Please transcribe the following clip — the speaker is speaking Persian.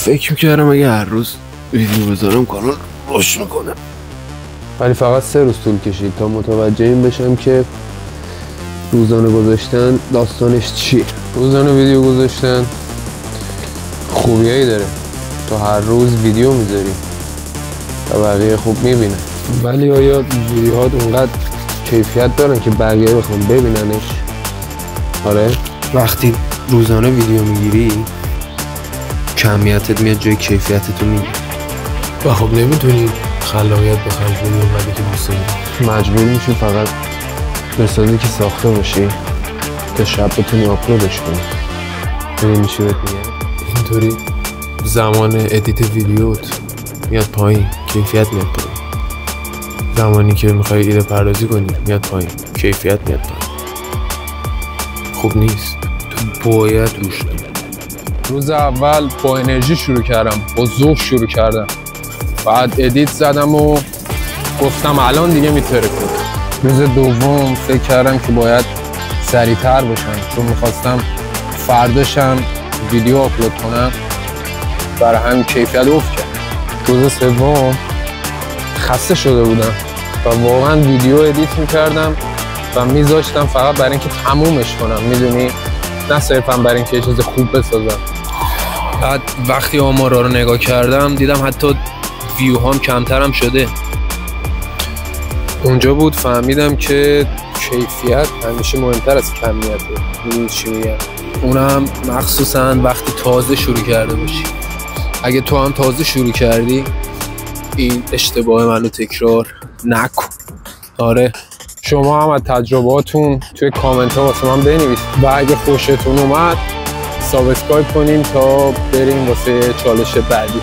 فکر میکردم اگه هر روز ویدیو بذارم کانال رشد میکنه، ولی فقط 3 روز طول کشید تا متوجه این بشم که روزانه گذاشتن داستانش چیه. روزانه ویدیو گذاشتن خوبیایی داره، تو هر روز ویدیو میذاری و بقیه خوب میبینن، ولی آیا ویدیوهات اونقدر کیفیت دارن که بقیه بخوام ببیننش؟ آره، وقتی روزانه ویدیو میگیری کمیتت میاد جای کیفیتتو میگیری و خب نمیتونی خلاقیت به خرج بدی اونقدری که دوست داری. مجبور میشی فقط بسازی که ساخته باشی تا شب بتونی آپلودش کنی. ببینی چی بهت میگم؟ اینطوری زمان ادیت ویدیوت میاد پایین، کیفیت میاد پایین. زمانی که میخوای ایده پردازی کنی میاد پایین، کیفیت میاد پایین. خوب نیست، تو باید روش کنی. روز اول با انرژی شروع کردم، با ذوق شروع کردم، بعد ادیت زدم و گفتم الان دیگه میترکم. روز دوم فکر کردم که باید سریعتر باشم، چون میخواستم فرداشم ویدیو آپلود کنم، برای همین کیفیت افت کرد. روز سوم خسته شده بودم و واقعا ویدیو ادیت میکردم و میذاشتم فقط برای اینکه تمومش کنم، میدونی، نه صرفا برای اینکه یه چیز خوب بسازم. بعد وقتی آمارا رو نگاه کردم دیدم حتی ویو هم کمترم شده. اونجا بود فهمیدم که کیفیت همیشه مهمتر از کمیته. میدونی چی میگم؟ اونم مخصوصا وقتی تازه شروع کرده باشی. اگه تو هم تازه شروع کردی این اشتباه منو تکرار نکن. آره، شما هم از تجربهاتون توی کامنت ها واسه من بنویسید و اگه خوشتون اومد سابسکرایب کنین تا بریم واسه چالش بعدی.